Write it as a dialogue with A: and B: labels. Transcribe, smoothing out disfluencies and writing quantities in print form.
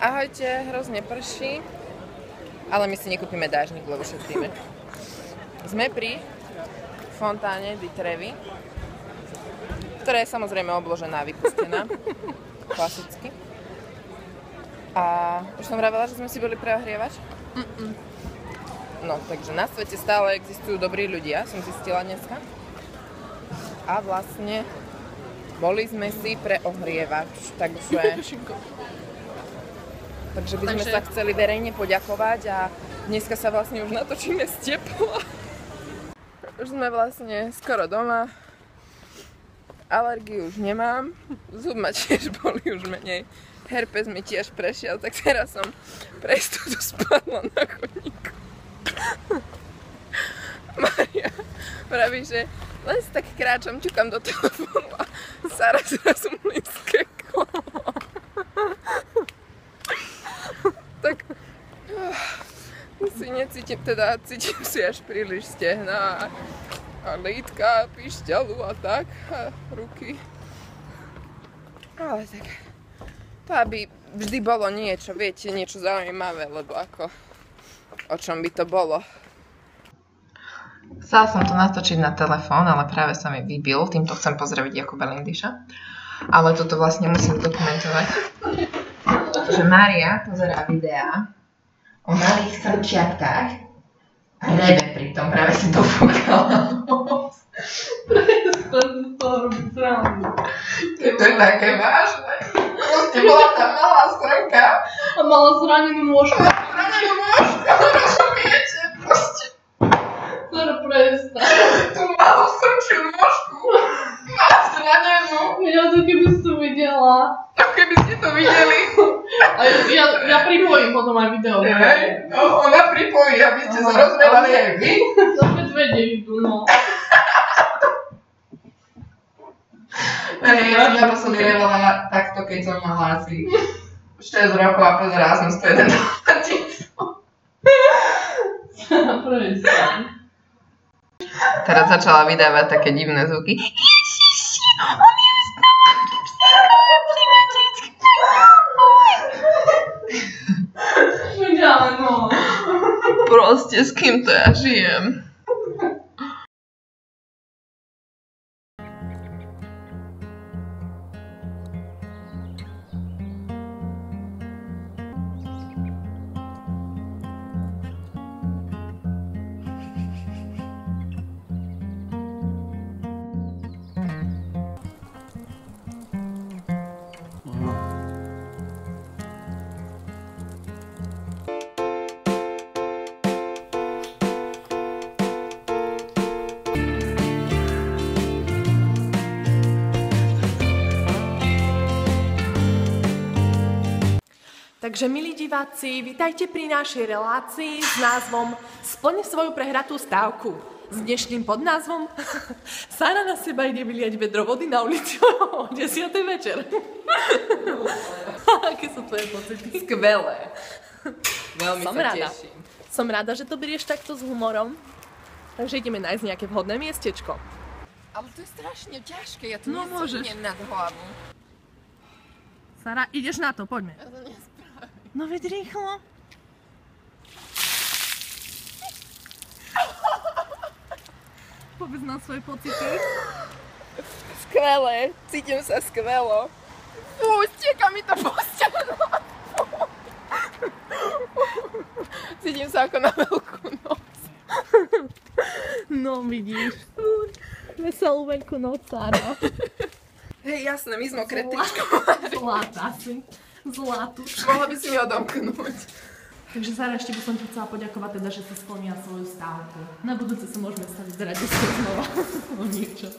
A: Ahojte, hrozne prší, ale my si nekúpime dážnik, lebo šetríme. Sme pri fontáne di Trevi, ktorá je samozrejme obložená a vypustená, klasicky. A už som vravela, že sme si boli preohrievať? No, takže na svete stále existujú dobrí ľudia, som zistila dneska. A vlastne boli sme si preohrievač, takže by sme sa chceli verejne poďakovať a dneska sa vlastne už natočíme z tepla. Už sme vlastne skoro doma. Alergiu už nemám, zub ma tiež boli už menej. Herpes mi tiež prešiel, tak teraz som pre istotu spadla na chodníku. Maria praví, že len si tak kráčam, ťukam do telefónu a Sara zrazu mlíske kolo. Tak si necítim, teda cítim si až príliš stehna a lítka, pišťalu a tak, a ruky. Ale tak, to aby vždy bolo niečo, viete, niečo zaujímavé, lebo ako, o čom by to bolo. Chcela som to natočiť na telefón, ale práve sa mi vybil, týmto chcem pozdraviť Jakuba Lindyša. Ale toto vlastne musím dokumentovať. Že Mária pozerá videá o malých srčiatkách a reve pritom, práve si to fúkala. Presne to robí srandu. To je také vážne. Proste bola tá malá srnka
B: a mala zranenú nôžku.
A: Rozumiete? Proste.
B: Zara, prestaň.
A: Tú malú srčiu nôžku má zranenú.
B: Ja to keby si to videla.
A: Keby ste to videli.
B: A ja pripojím potom aj video.
A: Hej, ona pripojí, aby ste sa rozmývali aj vy.
B: Zase vedeli tu, no.
A: Ja som naposledy revala takto, keď som mala asi 6 rokov a pozerala som 101 TikTok.
B: Prestaň.
A: Teraz začala vydávať také divné zvuky. Ježiši, on je
B: no.
A: Proste, s kým to ja žijem?
B: Takže, milí diváci, vitajte pri našej relácii s názvom Splň svoju prehratú stávku. S dnešným podnázvom Sara na seba ide vyliať vedro vody na ulici o 10. večer. Aké sú tvoje pocity?
A: Skvelé. Veľmi sa teším.
B: Som rada, že to berieš takto s humorom. Takže ideme nájsť nejaké vhodné miestečko.
A: Ale to je strašne ťažké, ja to nesúhnem nad hlavu.
B: Sara, ideš na to, poďme.
A: Ja to nespravím.
B: No veď rýchlo. Povedz nám svoje pocity.
A: Skvelé, cítim sa skvelo. Fú, stieka mi to po ťahu. Cítim sa ako na Veľkú noc.
B: No vidíš. Veselú Veľkú noc, Sára.
A: Hej, jasné, my sme kretičko.
B: Zlatá si. Zlatú.
A: Mohla by si mi odomknúť.
B: Takže Sára, ešte by som ti chcela poďakovať teda, že si splnila svoju stávku. Na budúce sa môžeme staviť z radosťou znova o niečo.